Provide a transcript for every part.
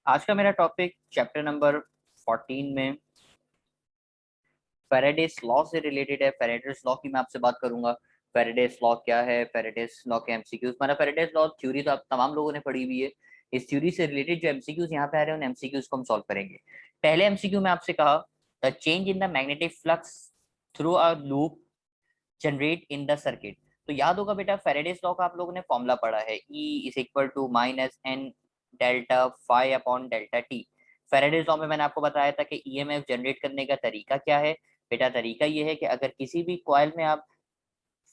आज का मेरा टॉपिक चैप्टर नंबर 14 में फैराडेस लॉ से रिलेटेड है। फैराडेस लॉ की मैं आपसे बात करूंगा। फैराडेस लॉ क्या है, फैराडेस लॉ के एमसीक्यूज। मतलब फैराडेस लॉ थ्योरी तो आप तमाम लोगों ने पढ़ी हुई है। इस थ्योरी से रिलेटेड जो एमसीक्यूज यहाँ पे आ रहे हैं उन एमसीक्यूज को हम सॉल्व करेंगे। पहले एमसीक्यू में आपसे कहा, the change in the magnetic flux through a loop generate in the circuit. तो याद होगा बेटा, फैराडेस लॉ का आप लोगों ने फॉर्मूला पढ़ा है, E is equal to minus N delta phi upon delta T. Faraday's law में मैंने आपको बताया था कि ईएमएफ जनरेट करने का तरीका क्या है। बेटा तरीका ये है कि अगर किसी भी कॉइल में आप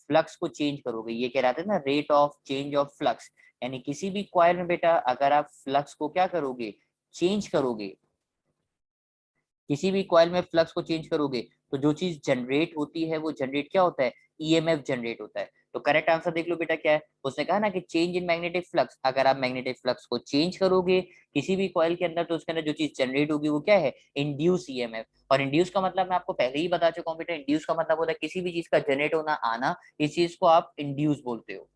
फ्लक्स को चेंज करोगे, ये कहलाते हैं ना rate of change of flux. यानी किसी भी कॉइल में बेटा अगर आप फ्लक्स को क्या करोगे, चेंज करोगे, किसी भी कॉइल में फ्लक्स को चेंज करोगे तो जो चीज जनरेट होती है वो जनरेट क्या होता है, ईएमएफ जनरेट होता है। तो करेक्ट आंसर देख लो बेटा क्या है। उसने कहा ना कि चेंज इन मैग्नेटिक फ्लक्स, अगर आप मैग्नेटिक फ्लक्स को चेंज करोगे किसी भी कॉइल के अंदर तो उसके अंदर जो चीज जनरेट होगी वो क्या है, इंड्यूस ईएमएफ। और इंड्यूस का मतलब मैं आपको पहले ही बता चुका हूँ बेटा, इंड्यूस का मतलब होता है किसी भी चीज का जनरेट होना, आना, इस चीज को आप इंड्यूस बोलते हो।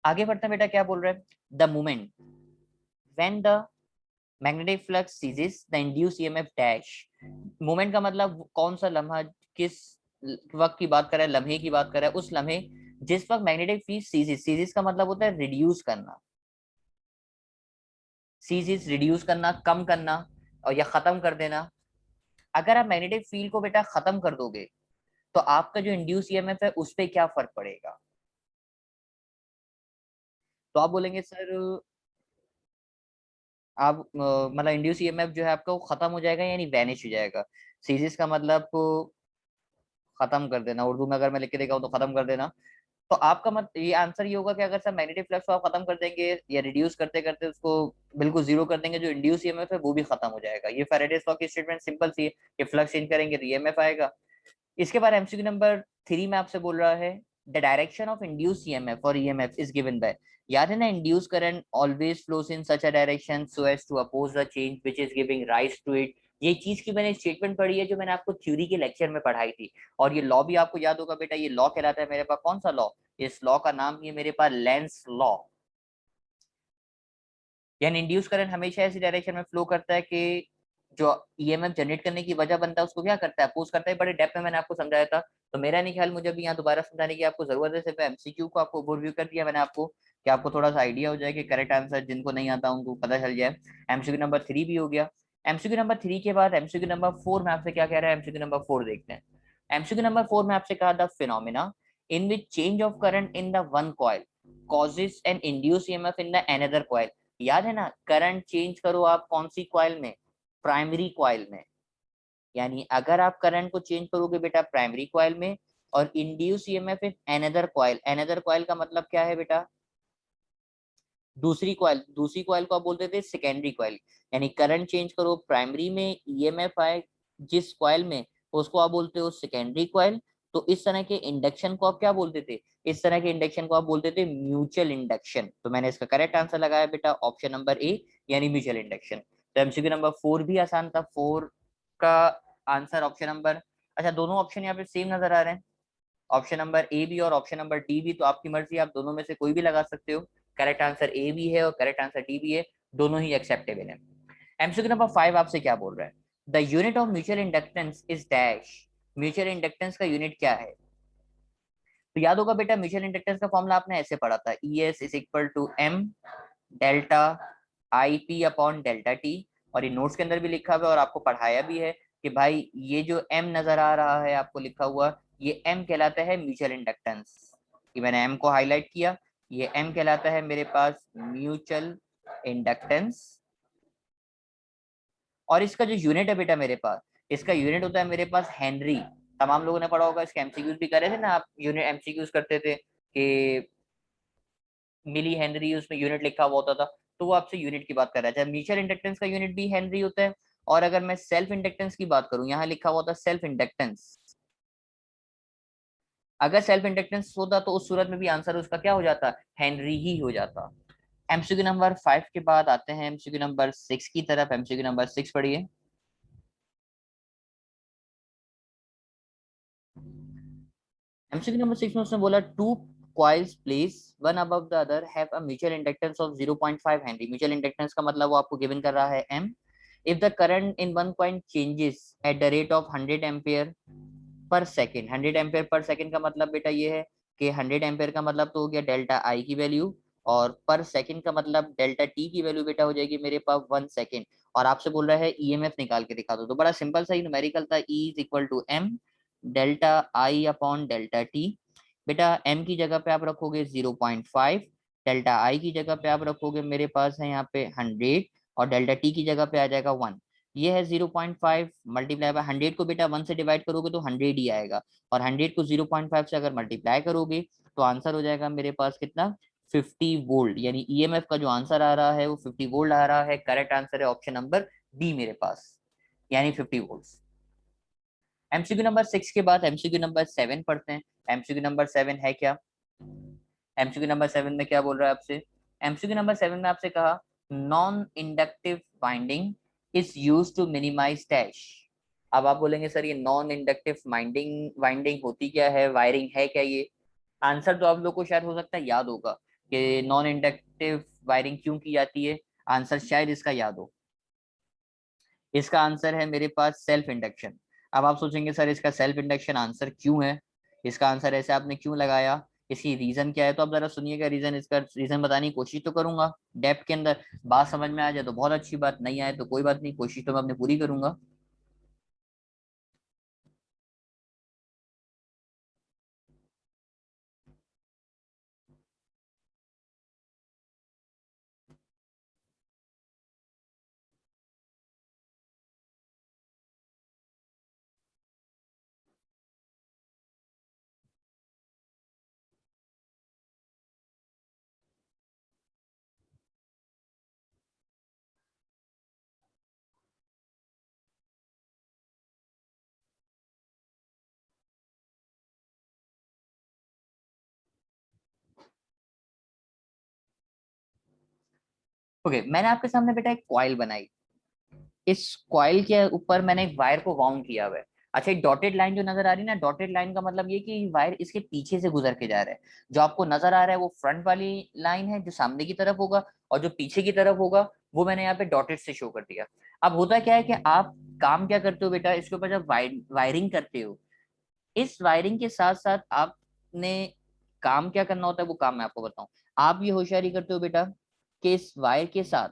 आगे बढ़ते हैं बेटा, क्या बोल रहे हैं, the moment when the magnetic flux ceases the induce EMF dash. Moment का मतलब कौन सा लम्हा, किस वक्त की बात कर रहा है, लम्हे की बात कर रहा है, उस लम्हे जिस वक्त मैग्नेटिक फील्ड सीजेस, सीजेस का मतलब होता है रिड्यूस करना, सीजेस रिड्यूस करना, कम करना और या खत्म कर देना। अगर आप मैग्नेटिक फील्ड को बेटा खत्म कर दोगे तो आपका जो इंड्यूस ईएमएफ है उस पर क्या फर्क पड़ेगा। तो आप बोलेंगे सर, आप मतलब इंड्यूस ईएमएफ जो है आपका वो खत्म हो जाएगा यानी वैनिश हो जाएगा। सीरीज का मतलब खत्म कर देना, उर्दू में अगर मैं लिख के देखा हूँ तो खत्म कर देना। तो आपका मत ये आंसर ये होगा कि अगर सर मैग्नेटिक फ्लक्स को आप खत्म कर देंगे या रिड्यूस करते करते उसको बिल्कुल जीरो कर देंगे, जो इंड्यूस ईएमएफ है वो भी खत्म हो जाएगा। ये फैराडेस लॉ की स्टेटमेंट सिंपल सी है कि फ्लक्स चेंज करेंगे तो ईएमएफ आएगा। इसके बाद एमसीक्यू नंबर 3 में आपसे बोल रहा है, the direction of induce EMF और ईएमएफ इज गिवन बाय। याद है ना, induce current always flows in such a direction so as to oppose the change which is giving rise to it. ये चीज की मैंने स्टेटमेंट पढ़ी है जो मैंने आपको थ्योरी के लेक्चर में पढ़ाई थी। और ये लॉ भी आपको याद होगा बेटा, ये लॉ कहलाता है मेरे पास कौन सा लॉ, इस लॉ का नाम ही है मेरे पास लेंस लॉ। यानी इंड्यूस करंट हमेशा ऐसी डायरेक्शन में फ्लो करता है कि जो ईएमएफ जनरेट करने की वजह बनता है उसको क्या करता है, अपोज करता है। बड़े डेप्थ में मैंने आपको समझाया था, तो मेरा नहीं ख्याल मुझे अभी यहाँ दोबारा समझाने की आपको जरूरत है। सिर्फ एमसीक्यू को आपको ओवरव्यू कर दिया मैंने आपको कि आपको थोड़ा सा आइडिया हो जाए कि करेक्ट आंसर जिनको नहीं आता उनको पता चल जाए। एमसीक्यू नंबर 3 भी हो गया। एमसीक्यू नंबर 3 के बाद एमसीक्यू नंबर 4 में आपसे क्या कह रहा है, एमसीक्यू नंबर 4 देखते हैं। एमसीक्यू नंबर 4 में आपसे कहा, the phenomena in which change of current in the one coil causes an induced EMF in the another coil। याद है ना, करंट चेंज करो आप कौन सी कॉइल में, प्राइमरी कॉइल में। यानी अगर आप करंट को चेंज करोगे बेटा प्राइमरी कॉइल में और induce EMF in another coil, another coil का मतलब क्या है बेटा, दूसरी कॉइल, दूसरी कॉइल को आप बोलते थे सेकेंडरी कॉइल। यानी करंट चेंज करो प्राइमरी में, ईएमएफ आए जिस कॉइल में, उसको आप बोलते हो सेकेंडरी कॉइल। तो इस तरह के इंडक्शन को आप क्या बोलते थे, इस तरह के इंडक्शन को आप बोलते थे म्यूचुअल इंडक्शन। तो मैंने इसका करेक्ट आंसर लगाया बेटा ऑप्शन नंबर ए, यानी म्यूचुअल इंडक्शन। तो एमसीक्यू नंबर 4 भी आसान था, 4 का आंसर ऑप्शन नंबर, अच्छा दोनों ऑप्शन यहाँ पे सेम नजर आ रहे हैं, ऑप्शन नंबर ए भी और ऑप्शन नंबर डी भी। तो आपकी मर्जी, आप दोनों में से कोई भी लगा सकते हो। करेक्ट आंसर ए भी है और करेक्ट आंसर डी भी है, दोनों ही एक्सेप्टेबल है। एमसीक्यू नंबर 5 आपसे क्या बोल रहा है, the unit of mutual inductance is dash. Mutual inductance का यूनिट क्या है। तो याद होगा बेटा, म्यूचुअल इंडक्टेंस का फॉर्मूला आपने ऐसे पढ़ा था, E S is equal to M delta I P upon delta T. और ये नोट्स के अंदर भी लिखा हुआ है और आपको पढ़ाया भी है कि भाई ये जो एम नजर आ रहा है आपको लिखा हुआ, ये एम कहलाता है म्यूचुअल इंडक्टेंस। ये मैंने एम को हाईलाइट किया, ये एम कहलाता है मेरे पास म्यूचुअल इंडक्टेंस। और इसका जो यूनिट है बेटा मेरे पास, इसका यूनिट होता है मेरे पास हेनरी। तमाम लोगों ने पढ़ा होगा, इसके एमसीक्यूज भी करे थे ना आप, यूनिट एमसीक्यूज करते थे कि मिली हेनरी, उसमें यूनिट लिखा हुआ होता था। तो वो आपसे यूनिट की बात कर रहा है। म्यूचुअल इंडक्टेंस का यूनिट भी हेनरी होता है। और अगर मैं सेल्फ इंडक्टेंस की बात करूं, यहाँ लिखा हुआ था सेल्फ इंडक्टेंस। अगर सेल्फ इंडक्टेंस होता तो उस सूरत में भी आंसर उसका क्या हो जाता, हेनरी ही हो जाता। एमसीक्यू नंबर 5 के बाद आते हैं एमसीक्यू नंबर 6 की तरफ। एमसीक्यू नंबर 6 पढ़िए। एमसीक्यू नंबर 6 में उसने बोला, to coils placed one above the other have a mutual inductance of 0.5 Henry. Mutual inductance का मतलब वो आपको given कर रहा है M. If the current in one coil changes at the rate of 100 ampere per second, 100 ampere per second का मतलब बेटा ये है कि 100 एम्पेयर का मतलब तो हो गया डेल्टा आई की वैल्यू, और पर सेकंड का मतलब डेल्टा टी की वैल्यू बेटा हो जाएगी मेरे पास 1 सेकंड, और आपसे बोल रहा है ईएमएफ निकाल के दिखा दो। तो बड़ा सिंपल सा ही न्यूमेरिकल था, E is equal to M delta I upon delta T. बेटा एम की जगह पे आप रखोगे 0.5, डेल्टा आई की जगह पे आप रखोगे मेरे पास है यहाँ पे 100, और डेल्टा टी की जगह पे आ जाएगा 1। ये है 0.5 मल्टीप्लाई बाय 100 को बेटा 1 से डिवाइड करोगे तो 100 ही आएगा, और 100 को 0.5 से अगर मल्टीप्लाई करोगे तो आंसर हो जाएगा मेरे पास कितना, 50 वोल्ट। यानी ईएमएफ का जो आंसर आ रहा है वो 50 वोल्ट आ रहा है। करेक्ट आंसर है ऑप्शन नंबर डी मेरे पास, यानी 50 वोल्ट। एमसीक्यू नंबर 6 के बाद एमसीक्यू नंबर 7 पढ़ते हैं। एमसीक्यू नंबर 7 है क्या, एमसीक्यू नंबर 7 में क्या बोल रहा है आपसे, एमसीक्यू नंबर 7 में आपसे कहा non inductive binding is used to minimise dash. अब आप बोलेंगे सर ये नॉन इंडक्टिव बाइंडिंग वाइंडिंग होती क्या है, वायरिंग है क्या ये। आंसर तो आप लोग को शायद हो सकता है याद होगा कि नॉन इंडक्टिव वायरिंग क्यों की जाती है, आंसर शायद इसका याद हो। इसका आंसर है मेरे पास सेल्फ इंडक्शन। अब आप सोचेंगे सर इसका सेल्फ इंडक्शन आंसर क्यों है, इसका आंसर ऐसे आपने क्यों लगाया, इसकी रीजन क्या है, तो आप जरा सुनिएगा रीजन, इसका रीजन बताने की कोशिश तो करूंगा डेप्थ के अंदर। बात समझ में आ जाए तो बहुत अच्छी बात, नहीं आए तो कोई बात नहीं, कोशिश तो मैं अपनी पूरी करूंगा। ओके, मैंने आपके सामने बेटा एक कॉइल बनाई, इस कॉइल के ऊपर मैंने एक वायर को वाउंड किया हुआ है। अच्छा, एक डॉटेड लाइन जो नजर आ रही है ना, डॉटेड लाइन का मतलब ये कि वायर इसके पीछे से गुजर के जा रहा है। जो आपको नजर आ रहा है वो फ्रंट वाली लाइन है जो सामने की तरफ होगा, और जो पीछे की तरफ होगा वो मैंने यहाँ पे डॉटेड से शो कर दिया। अब होता क्या है कि आप काम क्या करते हो बेटा, इसके ऊपर जब वायरिंग करते हो, इस वायरिंग के साथ साथ आपने काम क्या करना होता है, वो काम मैं आपको बताऊं। आप ये होशियारी करते हो बेटा कि इस वायर के साथ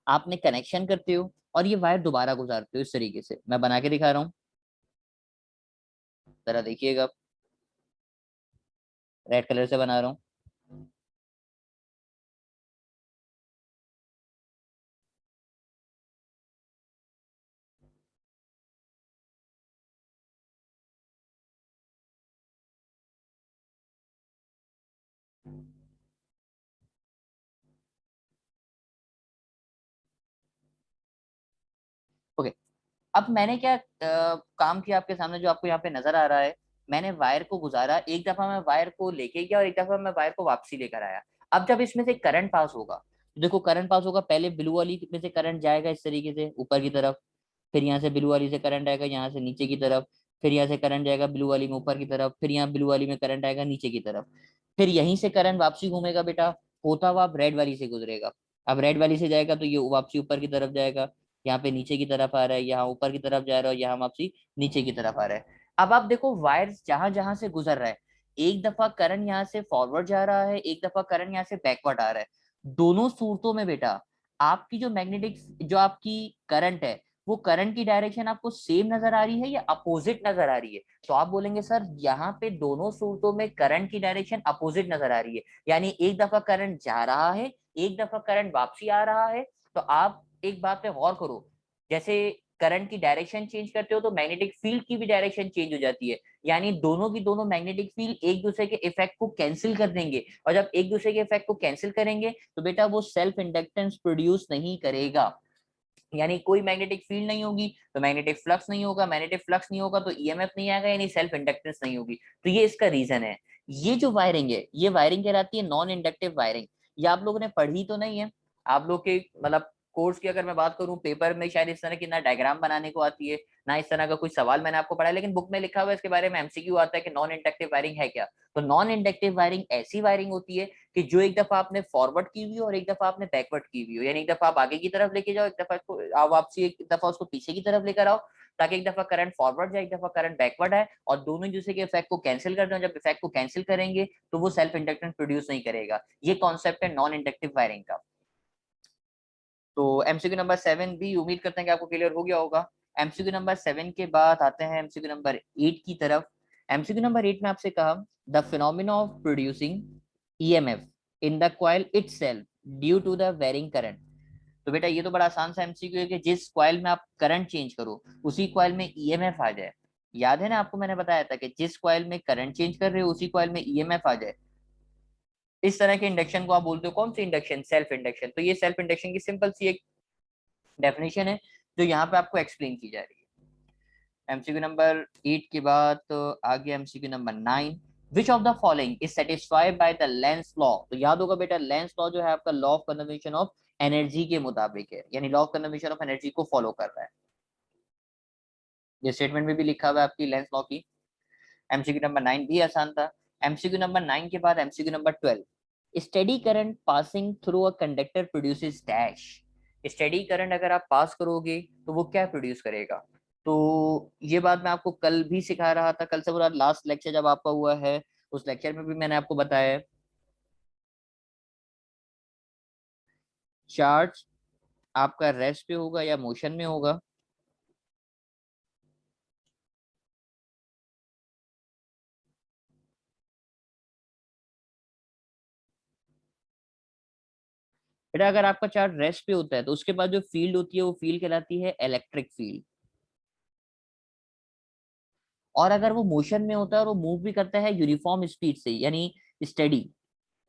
आपने कनेक्शन करते हो और ये वायर दोबारा गुजारते हो, इस तरीके से मैं बना के दिखा रहा हूँ, जरा देखिएगा, रेड कलर से बना रहा हूँ। ओके, अब मैंने क्या काम किया आपके सामने जो आपको यहाँ पे नजर आ रहा है, मैंने वायर को गुजारा, एक दफा मैं वायर को लेके गया और एक दफा मैं वायर को वापसी लेकर आया। अब जब इसमें से करंट पास होगा, तो देखो करंट पास होगा, पहले ब्लू वाली में से करंट जाएगा इस तरीके से ऊपर की तरफ, फिर यहाँ से ब्लू वाली से करंट आएगा यहाँ से नीचे की तरफ, फिर यहाँ से करंट जाएगा ब्लू वाली में ऊपर की तरफ, फिर यहाँ ब्लू वाली में करंट आएगा नीचे की तरफ, फिर यहीं से करंट वापसी घूमेगा बेटा, होता हुआ अब रेड वाली से गुजरेगा। अब रेड वाली से जाएगा तो ये वापसी ऊपर की तरफ जाएगा, यहाँ पे नीचे की तरफ आ रहा है, यहाँ ऊपर की तरफ जा रहा है, और यहाँ वापसी नीचे की तरफ आ रहा है। अब आप देखो वायर जहां जहां से गुजर रहा है, एक दफा करंट यहाँ से फॉरवर्ड जा रहा है, एक दफा करंट यहाँ से बैकवर्ड आ रहा है। दोनों सूरतों में बेटा आपकी जो मैग्नेटिक जो आपकी करंट है, वो करंट की डायरेक्शन आपको सेम नजर आ रही है या अपोजिट नजर आ रही है। तो आप बोलेंगे सर यहाँ पे दोनों सूरतों में करंट की डायरेक्शन अपोजिट नजर आ रही है, यानी एक दफा करंट जा रहा है, एक दफा करंट वापसी आ रहा है। तो आप एक बात पे गौर करो, जैसे करंट की डायरेक्शन चेंज करते हो तो मैग्नेटिक फील्ड की भी डायरेक्शन चेंज हो जाती है, यानी दोनों की दोनों मैग्नेटिक फील्ड एक दूसरे के इफेक्ट को कैंसिल कर देंगे, और जब एक दूसरे के इफेक्ट को कैंसिल करेंगे तो बेटा वो सेल्फ इंडक्टेंस प्रोड्यूस नहीं करेगा, यानी कोई मैग्नेटिक फील्ड नहीं होगी तो मैग्नेटिक फ्लक्स नहीं होगा, मैग्नेटिक फ्लक्स नहीं होगा तो ईएमएफ नहीं आएगा, यानी सेल्फ इंडक्टेंस नहीं होगी। तो ये इसका रीजन है। ये जो वायरिंग है ये वायरिंग कहलाती है नॉन इंडक्टिव वायरिंग। ये आप लोगों ने पढ़ी तो नहीं है, आप लोग के मतलब कोर्स की अगर मैं बात करूं पेपर में शायद इस तरह की ना डायग्राम बनाने को आती है, ना इस तरह का कोई सवाल मैंने आपको पढ़ा, लेकिन बुक में लिखा हुआ है इसके बारे में, एमसीक्यू आता है कि नॉन इंडक्टिव वायरिंग है क्या। तो नॉन इंडक्टिव वायरिंग ऐसी वायरिंग होती है कि जो एक दफा आपने फॉरवर्ड की हुई हो और एक दफा आपने बैकवर्ड की हुई हो, यानी एक दफा आप आगे की तरफ लेके जाओ, एक दफा इसको आप वापसी एक दफा उसको पीछे की तरफ लेकर आओ, ताकि एक दफा करंट फॉरवर्ड जाए, एक दफा करंट बैकवर्ड है, और दोनों दूसरे के इफेक्ट को कैंसिल कर दो। जब इफेक्ट को कैंसिल करेंगे तो वो सेल्फ इंडक्टेंस प्रोड्यूस नहीं करेगा। ये कॉन्सेप्ट है नॉन इंडक्टिव वायरिंग का। तो एमसीक्यू नंबर 7 भी उम्मीद करते हैं कि आपको क्लियर हो गया होगा। एमसीक्यू नंबर 7 के बाद आते हैं एमसीक्यू नंबर 8 की तरफ। एमसीक्यू नंबर 8 में आपसे कहा the phenomena of producing EMF in the coil itself due to the varying current. तो बेटा ये तो बड़ा आसान सा एमसीक्यू है कि जिस कॉइल में आप करंट चेंज करो उसी कॉइल में ईएमएफ आ जाए। याद है ना आपको मैंने बताया था कि जिस कॉइल में करंट चेंज कर रहे हो उसी कॉइल में ईएमएफ आ जाए। इस तरह के इंडक्शन को आप बोलते हो कौन सी इंडक्शन, सेल्फ इंडक्शन। तो ये सेल्फ इंडक्शन की सिंपल सी एक डेफिनेशन है जो यहाँ पे आपको एक्सप्लेन की जा रही है। एमसीक्यू नंबर 8 के बाद तो आगे MCQ number 9, which of the following is satisfied by the Lenz law. तो याद होगा बेटा लेंस लॉ जो है आपका law of conservation of energy के मुताबिक है, यानी law of conservation of energy को फॉलो कर रहा है। ये स्टेटमेंट में भी लिखा हुआ है आपकी लेंस लॉ की। एमसीक्यू नंबर 9 भी आसान था। एमसीक्यू नंबर 9 के बाद MCQ number 12, steady current passing through a conductor produces dash. Steady current अगर आप पास करोगे तो वो क्या प्रोड्यूस करेगा। तो ये बात मैं आपको कल भी सिखा रहा था, कल से पूरा लास्ट लेक्चर जब आपका हुआ है उस लेक्चर में भी मैंने आपको बताया है। चार्ज आपका रेस्ट पे होगा या मोशन में होगा। बेटा अगर आपका चार्ज रेस्ट पे होता है तो उसके बाद जो फील्ड होती है वो फील्ड कहलाती है इलेक्ट्रिक फील्ड। और अगर वो मोशन में होता है और वो मूव भी करता है यूनिफॉर्म स्पीड से, यानी स्टडी।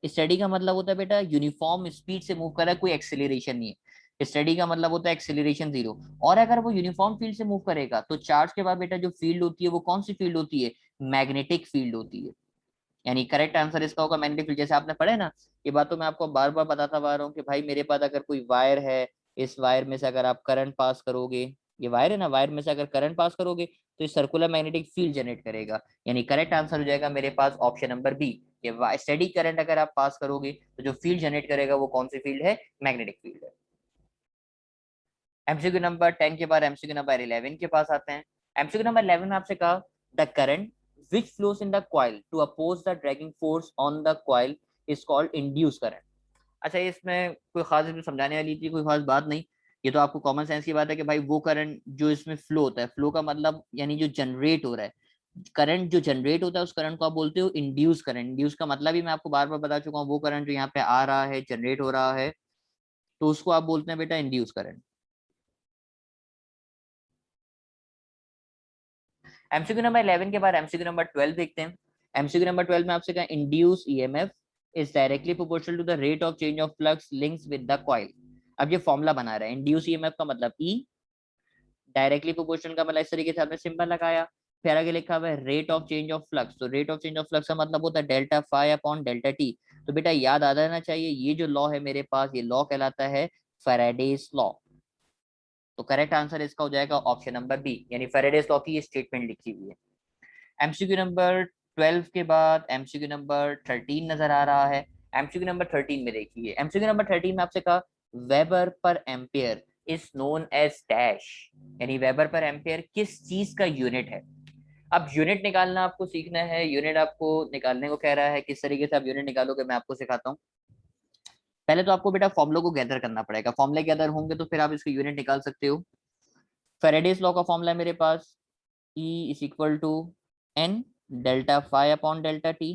स्टडी का मतलब होता है बेटा यूनिफॉर्म स्पीड से मूव कर रहा है, कोई एक्सेलरेशन नहीं है। स्टडी का मतलब होता है एक्सेलरेशन जीरो। और अगर वो यूनिफॉर्म फील्ड से मूव करेगा तो चार्ज के बाद बेटा जो फील्ड होती है वो कौन सी फील्ड होती है, मैग्नेटिक फील्ड होती है। यानी करेक्ट आंसर इसका होगा मैग्नेटिक फील्ड। जैसे आपने पढ़े ना, ये बात तो मैं आपको बार बार बताता आ रहा हूँ कि भाई मेरे पास अगर कोई वायर है, इस वायर में से अगर आप करंट पास करोगे, ये वायर है ना, वायर में से अगर करंट पास करोगे तो ये सर्कुलर मैग्नेटिक फील्ड जनरेट करेगा। यानी करेक्ट आंसर हो जाएगा मेरे पास ऑप्शन नंबर बी। ये स्टेडी करंट अगर आप पास करोगे तो जो फील्ड जनरेट करेगा वो कौन सी फील्ड है, मैग्नेटिक फील्ड है। एमसीक्यू नंबर 10 के बाद एमसीक्यू नंबर 11 के पास आते हैं। एमसीक्यू नंबर 11 में आपसे कहा the current which flows in the coil to oppose the dragging force on the coil is called induced current। अच्छा इसमें कोई खास इसमें समझाने वाली थी कोई खास बात नहीं। ये तो आपको कॉमन सेंस की बात है कि भाई वो करंट जो इसमें फ्लो होता है, फ्लो का मतलब यानी जो जनरेट हो रहा है, करंट जो जनरेट होता है उस करंट को आप बोलते हो इंड्यूस करंट। इंड्यूस का मतलब ही मैं आपको बार बार बता चुका हूँ, वो करंट जो यहाँ पे आ रहा है जनरेट हो रहा है तो उसको आप बोलते हैं बेटा इंड्यूस करंट। एमसीक्यू नंबर 11 के बाद एमसीक्यू नंबर 12 देखते हैं। एमसीक्यू नंबर 12 में आपसे कहा induce EMF is directly proportional to the rate of change of flux links with the coil. अब ये फॉर्मूला बना रहा है, इंड्यूस ईएमएफ का मतलब ई, डायरेक्टली प्रोपोर्शनल का मतलब इस तरीके से आपने सिंबल लगाया। फिर आगे लिखा हुआ है rate of change of flux, तो rate of change of flux का मतलब होता है delta phi upon delta T. तो बेटा याद आ जाना चाहिए ये जो लॉ है मेरे पास, ये लॉ कहलाता है फैराडेज लॉ। तो करेक्ट आंसर इसका हो जाएगा ऑप्शन नंबर बी, यानी फैराडेज लॉ की ये स्टेटमेंट लिखी हुई है। एमसीक्यू नंबर 12 के बाद एमसीक्यू नंबर 13 नजर आ रहा है। एमसीक्यू नंबर 13 में देखिए, एमसीक्यू नंबर 13 में आपसे कहा weber per ampere is known as dash. यानी वेबर पर एम्पियर किस चीज का यूनिट है। अब यूनिट निकालना आपको सीखना है, यूनिट आपको निकालने को कह रहा है, किस तरीके से आप यूनिट निकालोगे मैं आपको सिखाता हूँ। पहले तो आपको बेटा फॉर्मुलों को गैदर करना पड़ेगा, फॉर्मुले गैदर होंगे तो फिर आप इसके यूनिट निकाल सकते हो। फेरेडेस लॉ का फॉर्मूला है मेरे पास E is equal to N delta phi upon delta T.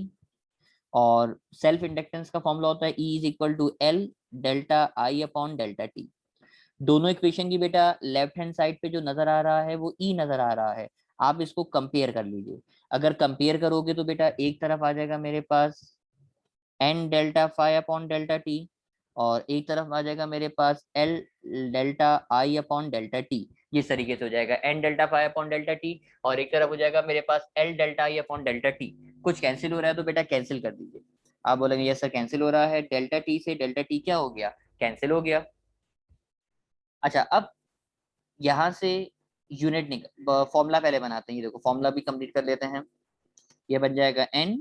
और सेल्फ इंडक्टेंस का फॉर्मूला होता है E is equal to L delta I upon delta T. दोनों इक्वेशन की बेटा लेफ्ट हैंड साइड पे जो नजर आ रहा है वो E नजर आ रहा है। आप इसको कंपेयर कर लीजिए। अगर कंपेयर करोगे तो बेटा एक तरफ आ जाएगा मेरे पास N delta phi upon delta T, और एक तरफ आ जाएगा मेरे पास L delta I upon delta T. इस तरीके से हो जाएगा N delta phi upon delta T, और एक तरफ हो जाएगा मेरे पास L delta I upon delta T. कुछ कैंसिल हो रहा है तो बेटा कैंसिल कर दीजिए। आप बोलेंगे यस सर कैंसिल हो रहा है, डेल्टा टी से डेल्टा टी क्या हो गया, कैंसिल हो गया। अच्छा अब यहाँ से यूनिट फॉर्मूला पहले बनाते हैं। ये देखो फॉर्मूला भी कंप्लीट कर लेते हैं। ये बन जाएगा n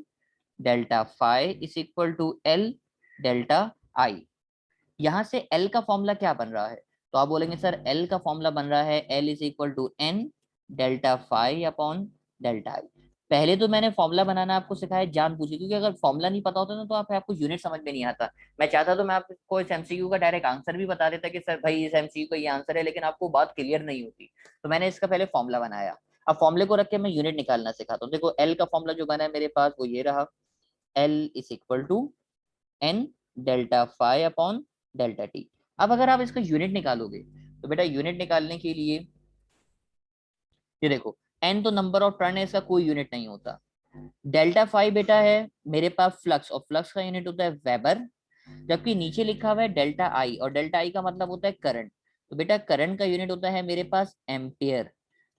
delta phi is equal to L delta I. यहाँ से L का फॉर्मूला क्या बन रहा है, तो आप बोलेंगे सर L का फॉर्मूला बन रहा है L is equal to N delta phi upon delta I. पहले तो मैंने फॉर्मूला बनाना आपको सिखाया जानबूझ के, क्योंकि अगर फॉर्मूला नहीं पता होता ना तो आपको यूनिट समझ में नहीं आता। मैं चाहता तो मैं आपको इस एमसीक्यू का डायरेक्ट आंसर भी बता देता कि सर भाई इस एमसीक्यू का ये आंसर है, लेकिन आपको बात क्लियर नहीं होती। तो मैंने इसका पहले फॉर्मूला बनाया। अब फॉर्मूले को रख के मैं यूनिट निकालना सिखाता हूँ। देखो L का फॉर्मूला जो बना है मेरे पास वो ये रहा, L is equal to N delta phi upon delta T. अब अगर आप इसका यूनिट निकालोगे तो बेटा यूनिट निकालने के लिए ये देखो एन तो नंबर ऑफ टर्न है, इसका कोई यूनिट नहीं होता। डेल्टा फाई बेटा है मेरे पास फ्लक्स, और फ्लक्स का यूनिट होता है वेबर। जबकि नीचे लिखा हुआ है डेल्टा आई, और डेल्टा आई का मतलब होता है करंट। तो बेटा करंट का यूनिट होता है मेरे पास एम्पियर।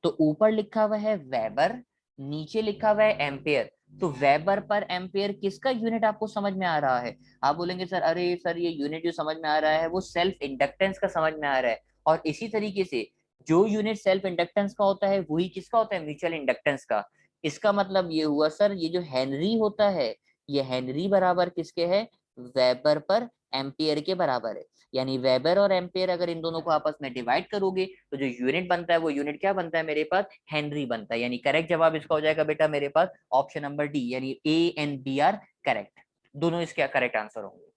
तो ऊपर लिखा हुआ है वेबर, नीचे लिखा हुआ है एम्पियर। तो वेबर पर एम्पियर किसका यूनिट आपको समझ में आ रहा है? आप बोलेंगे सर अरे सर ये यूनिट जो समझ में आ रहा है वो सेल्फ इंडक्टेंस का समझ में आ रहा है। और इसी तरीके से जो यूनिट सेल्फ इंडक्टेंस का होता है वही किसका होता है? म्यूचुअल इंडक्टेंस का। इसका मतलब ये हुआ सर ये जो हेनरी होता है ये हेनरी बराबर किसके है? वेबर पर एम्पियर के बराबर है। यानी वेबर और एम्पियर अगर इन दोनों को आपस में डिवाइड करोगे तो जो यूनिट बनता है वो यूनिट क्या बनता है मेरे पास? हेनरी बनता है। यानी करेक्ट जवाब इसका हो जाएगा बेटा मेरे पास ऑप्शन नंबर डी, यानी A and B are correct. दोनों इसके करेक्ट आंसर होंगे।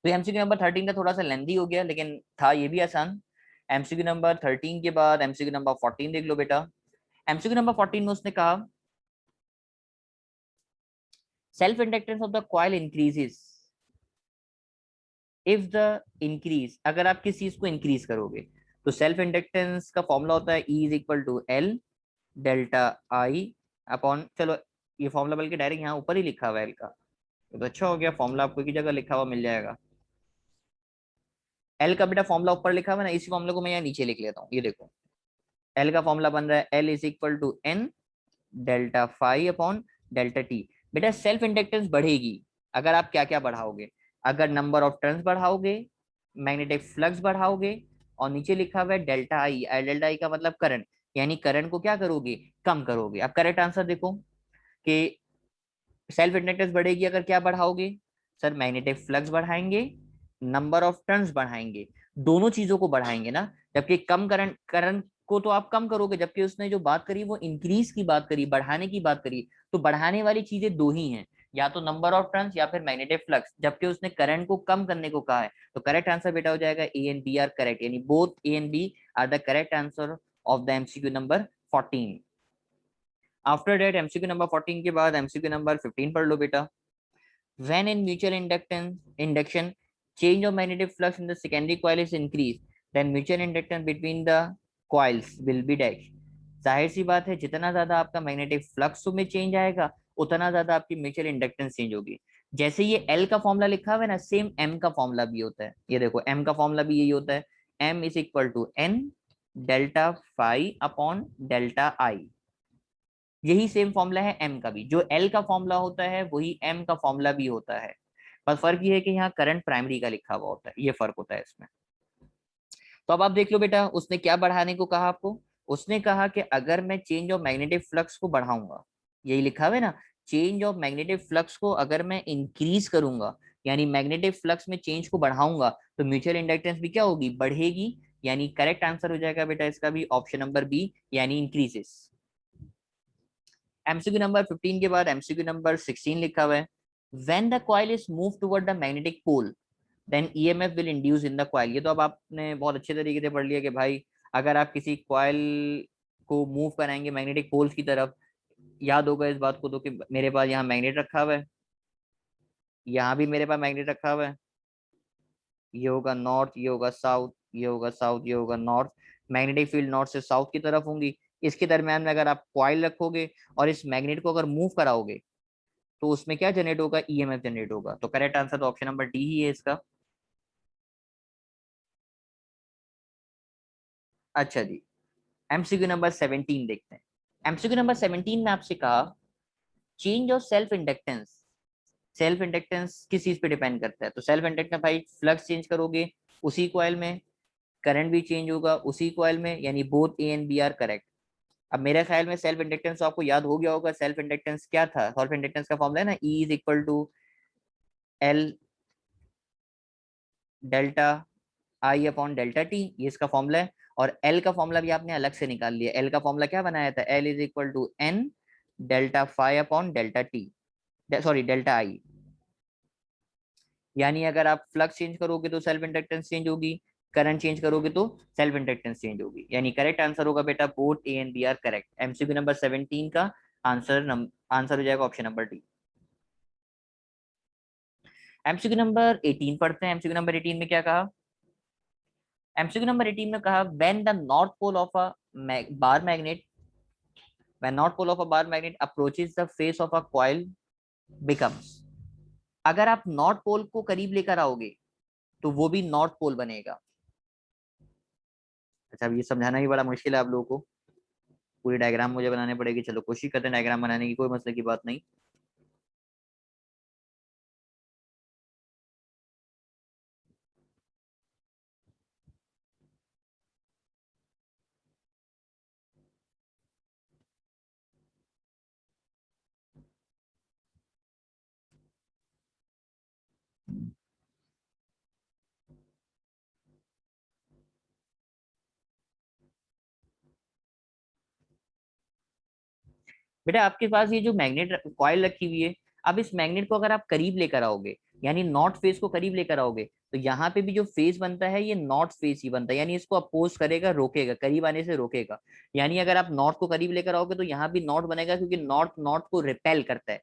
तो एमसीक्यू नंबर 13 का थोड़ा सा लेंदी हो गया, लेकिन था ये भी आसान। एमसीक्यू नंबर 13 के बाद एमसीक्यू नंबर 14 देख लो बेटा। एमसीक्यू नंबर 14 में उसने कहा self inductance of the coil increases if the increase, अगर आप किस चीज को इंक्रीज करोगे तो सेल्फ इंडक्टेंस का फॉर्मूला होता है E is equal to L delta I upon, चलो ये फॉर्मूला बल्कि डायरेक्ट यहाँ ऊपर ही लिखा हुआ है एल का, तो अच्छा हो गया फॉर्मूला आपको एक ही जगह लिखा हुआ मिल जाएगा। एल का बेटा फॉर्मूला ऊपर लिखा हुआ है ना, इसी फॉर्मूला को मैं यहाँ नीचे लिख लेता हूँ। ये देखो एल का फॉर्मूला बन रहा है L is equal to N delta phi upon delta T. बेटा सेल्फ इंडक्टेंस बढ़ेगी अगर आप क्या क्या बढ़ाओगे? अगर नंबर ऑफ टर्न्स बढ़ाओगे, मैग्नेटिक फ्लक्स बढ़ाओगे, और नीचे लिखा हुआ है डेल्टा आई, डेल्टा आई का मतलब करंट, यानी करंट को क्या करोगे? कम करोगे। अब करेक्ट आंसर देखो कि सेल्फ इंडक्टेंस बढ़ेगी अगर क्या बढ़ाओगे? सर मैग्नेटिक फ्लक्स बढ़ाएंगे, नंबर ऑफ टर्न्स बढ़ाएंगे, दोनों चीजों को बढ़ाएंगे ना। जबकि कम करंट करंट को तो आप कम करोगे, जबकि उसने जो बात करी वो इंक्रीज की बात करी, बढ़ाने की बात करी। तो बढ़ाने वाली चीजें दो ही हैं, या तो नंबर ऑफ टर्न्स या फिर मैग्नेटिक फ्लक्स, जबकि उसने करंट को कम करने को कहा है। तो करेक्ट आंसर बेटा हो जाएगा A and B are correct, यानी both A and B are the correct answer of the MCQ number 14। After that MCQ number 14 के बाद एमसीक्यू नंबर 15 पढ़ लो बेटा। When in mutual induction, change of magnetic flux in the secondary coil is increased, then mutual inductance between the coils will be dash। जाहिर सी बात है जितना ज्यादा आपका मैग्नेटिक फ्लक्स में चेंज आएगा उतना ज्यादा आपकी म्यूचुअल इंडक्टेंस चेंज होगी। जैसे ये एल का फॉर्मूला लिखा हुआ है ना, सेम एम का फॉर्मूला भी होता है। ये देखो एम का फॉर्मूला भी यही होता है, M is equal to N delta phi upon delta I. यही सेम फॉर्मूला है एम का भी, जो एल का फॉर्मूला होता है वही एम का फॉर्मूला भी होता है। बस फर्क ये है कि यहाँ करंट प्राइमरी का लिखा हुआ होता है, ये फर्क होता है इसमें। तो अब आप देख लो बेटा उसने क्या बढ़ाने को कहा आपको। उसने कहा कि अगर मैं चेंज ऑफ मैग्नेटिक फ्लक्स को बढ़ाऊंगा, यही लिखा हुआ है ना, चेंज ऑफ मैग्नेटिक फ्लक्स को अगर मैं इंक्रीज करूंगा, यानी मैग्नेटिक फ्लक्स में चेंज को बढ़ाऊंगा, तो म्यूचुअल इंडक्टेंस भी क्या होगी? बढ़ेगी। यानी करेक्ट आंसर हो जाएगा बेटा इसका भी ऑप्शन नंबर बी, यानी इंक्रीजेस। एमसीक्यू नंबर 15 के बाद एमसीक्यू नंबर 16 लिखा हुआ है, when the coil is move toward the magnetic pole then EMF will induce in the coil. ये तो अब आपने बहुत अच्छे तरीके से पढ़ लिया कि भाई अगर आप किसी कॉइल को मूव कराएंगे मैग्नेटिक पोल्स की तरफ, याद होगा इस बात को तो कि मेरे पास यहाँ मैग्नेट रखा हुआ है, यहाँ भी मेरे पास मैग्नेट रखा हुआ है, ये होगा नॉर्थ, ये होगा साउथ, ये होगा साउथ, ये होगा नॉर्थ। मैग्नेटिक फील्ड नॉर्थ से साउथ की तरफ होंगी। इसके दरमियान में अगर आप कॉइल रखोगे और इस मैग्नेट को अगर मूव कराओगे तो उसमें क्या जनरेट होगा? ईएमएफ जनरेट होगा। तो करेक्ट आंसर तो ऑप्शन नंबर डी ही है इसका। अच्छा जी, एमसीक्यू नंबर 17 देखते हैं। एमसीक्यू नंबर 17 में आपसे कहा change of self inductance. Self inductance किस चीज पे डिपेंड करता है? तो सेल्फ इंडक्टेंस भाई फ्लक्स चेंज करोगे उसी कॉइल में, करंट भी चेंज होगा उसी कॉइल में, यानी both A and B are correct. अब मेरे ख्याल में सेल्फ इंडक्टेंस तो आपको याद हो गया होगा। सेल्फ इंडक्टेंस क्या था? सेल्फ इंडक्टेंस का फॉर्मूला है ना, E is equal to L delta I upon delta T, ये इसका फॉर्मूला है। और एल का फॉर्मूला भी आपने अलग से निकाल लिया। एल का फॉर्मूला क्या बनाया था? L is equal to N delta phi upon delta T, sorry delta I. यानी अगर आप फ्लक्स चेंज करोगे तो सेल्फ इंडक्टेंस चेंज होगी, करंट चेंज करोगे तो सेल्फ इंडक्टेंस चेंज होगी। यानी करेक्ट आंसर होगा बेटा both A and B are correct. MCQ number 17 का आंसर हो जाएगा option number D. MCQ number 18 पढ़ते हैं। एमसीक्यू नंबर 18 में क्या कहा? एमसीक्यू नंबर 18 में कहा when the north pole of a bar magnet, when north pole of a bar magnet approaches the face of a coil becomes. अगर आप north pole को करीब लेकर आओगे तो वो भी नॉर्थ पोल बनेगा। अच्छा, अब ये समझाना भी बड़ा मुश्किल है आप लोगों को, पूरी डायग्राम मुझे बनाने पड़ेगी। चलो कोशिश करते हैं डायग्राम बनाने की, कोई मसले की बात नहीं। बेटा आपके पास ये जो मैग्नेट कॉइल रखी हुई है, अब इस मैग्नेट को अगर आप करीब लेकर आओगे, यानी नॉर्थ फेस को करीब लेकर आओगे, तो यहाँ पे भी जो फेस बनता है ये नॉर्थ फेस ही बनता है, यानी इसको अपोज करेगा, रोकेगा, करीब आने से रोकेगा। यानी अगर आप नॉर्थ को करीब लेकर आओगे तो यहाँ भी नॉर्थ बनेगा, क्योंकि नॉर्थ नॉर्थ को रिपेल करता है।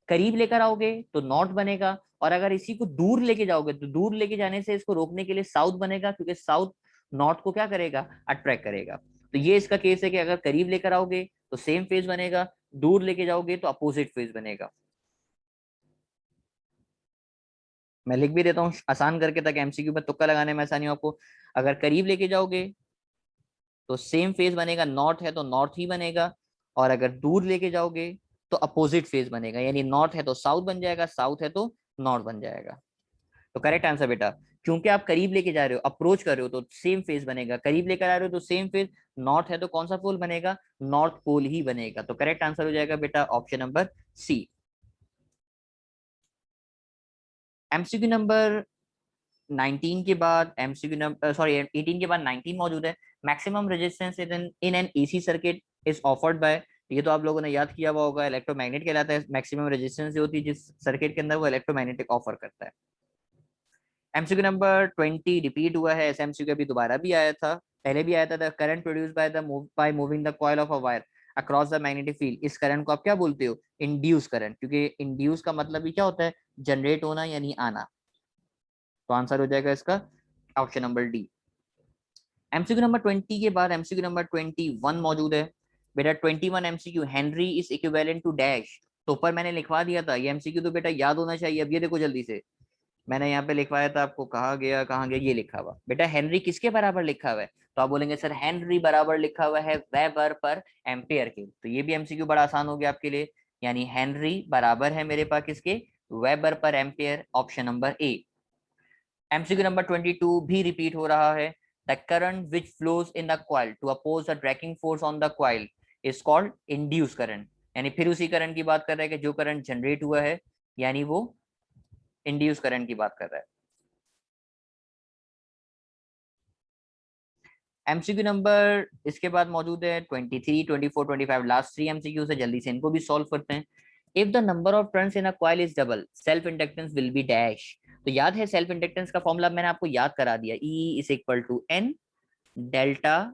करीब लेकर आओगे तो नॉर्थ बनेगा, और अगर इसी को दूर लेके जाओगे तो दूर लेके जाने से इसको रोकने के लिए साउथ बनेगा, क्योंकि साउथ नॉर्थ को क्या करेगा? अट्रैक्ट करेगा। तो ये इसका केस है कि अगर करीब लेकर आओगे तो सेम फेज बनेगा, दूर लेके जाओगे तो अपोजिट फेज बनेगा। मैं लिख भी देता हूँ आसान करके, ताकि एमसीक्यू में तुक्का लगाने में आसानी हो आपको। अगर करीब लेके जाओगे तो सेम फेज बनेगा, नॉर्थ है तो नॉर्थ ही बनेगा, और अगर दूर लेके जाओगे तो अपोजिट फेज बनेगा, यानी नॉर्थ है तो साउथ बन जाएगा, साउथ है तो नॉर्थ बन जाएगा। तो करेक्ट आंसर बेटा, क्योंकि आप करीब लेके जा रहे हो, अप्रोच कर रहे हो, तो सेम फेज बनेगा। करीब लेकर आ रहे हो तो सेम फेज, नॉर्थ है तो कौन सा पोल बनेगा? नॉर्थ पोल ही बनेगा। तो करेक्ट आंसर हो जाएगा बेटा option number C. MCQ number 19 के बाद एमसीक्यू नंबर, सॉरी 18 के बाद 19 मौजूद है। Maximum resistance in an AC circuit is offered by, ये तो आप लोगों ने याद किया हुआ होगा, इलेक्ट्रोमैग्नेट कहलाता है। मैक्सिमम रेजिस्टेंस जो होती है जिस सर्किट के अंदर, वो इलेक्ट्रोमैग्नेटिक ऑफर करता है। एमसीक्यू नंबर 20 रिपीट हुआ है, ऐसा एमसीक्यू अभी दोबारा भी आया था, पहले भी आया था। The current produce by the by moving the coil of a wire across the magnetic field, इस करंट को आप क्या बोलते हो? इंड्यूस करंट, क्योंकि इंड्यूस का मतलब ही क्या होता है? जनरेट होना, यानी आना। तो आंसर हो जाएगा इसका option number D. MCQ number 20 के बाद एमसीक्यू नंबर 21 मौजूद है। बेटा 21 MCQ, henry is equivalent to dash. तो ऊपर मैंने लिखवा दिया था, ये एमसीक्यू तो बेटा याद होना चाहिए। अब ये देखो जल्दी से, मैंने यहाँ पे लिखवाया था आपको, कहा गया, कहाँ गया, ये लिखा हुआ बेटा हेनरी किसके बराबर लिखा हुआ है? तो आप बोलेंगे सर हेनरी बराबर लिखा हुआ है वेबर पर एम्पियर के। तो ये भी एमसीक्यू बड़ा आसान हो गया आपके लिए, यानी हेनरी बराबर है मेरे पास किसके? Weber per ampere, option number A. MCQ number 22 भी रिपीट हो रहा है। The current which flows in the coil to oppose the dragging force on the coil is called induce current. यानी फिर उसी करंट की बात कर रहे हैं कि जो करंट जनरेट हुआ है, यानी वो इंड्यूस करंट की बात कर रहा है। एमसीक्यू नंबर इसके बाद मौजूद है 23, 24, 25, लास्ट 3 एमसीक्यू से, जल्दी से इनको भी सॉल्व करते हैं। If the number of turns in a coil is double, self inductance will be dash. तो याद है सेल्फ इंडक्टेंस का फॉर्मूला मैंने आपको याद करा दिया, E is equal to N delta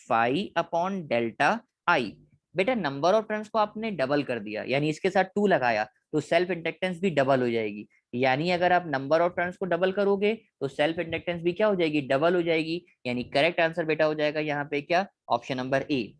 phi upon delta I. बेटा नंबर ऑफ टर्न्स को आपने डबल कर दिया, यानी इसके साथ 2 लगाया, तो सेल्फ इंडक्टेंस भी डबल हो जाएगी। यानी अगर आप नंबर ऑफ टर्न्स को डबल करोगे तो सेल्फ इंडक्टेंस भी क्या हो जाएगी? डबल हो जाएगी। यानी करेक्ट आंसर बेटा हो जाएगा यहाँ पे क्या? ऑप्शन नंबर ए।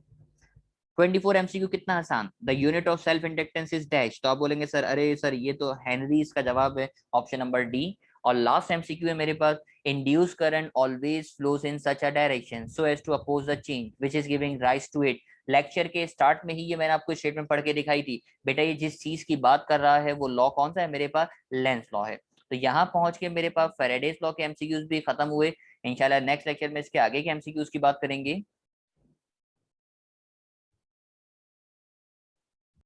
24 एमसीक्यू कितना आसान, the unit of self inductance is dash. तो आप बोलेंगे सर, अरे सर ये तो हेनरी इसका जवाब है, ऑप्शन नंबर डी। और लास्ट एमसीक्यू है मेरे पास, induce current always flows in such a direction so as to oppose the change which is giving rise to it. Lecture के स्टार्ट में ही ये मैंने आपको स्टेटमेंट पढ़ के दिखाई थी। बेटा ये जिस चीज की बात कर रहा है वो लॉ कौन सा है मेरे पास? लेंस लॉ है। तो यहाँ पहुंच के मेरे पास फेरेडेज लॉ के एमसीक्यूज भी खत्म हुए। इंशाल्लाह नेक्स्ट लेक्चर में इसके आगे के एमसीक्यूज की बात करेंगे।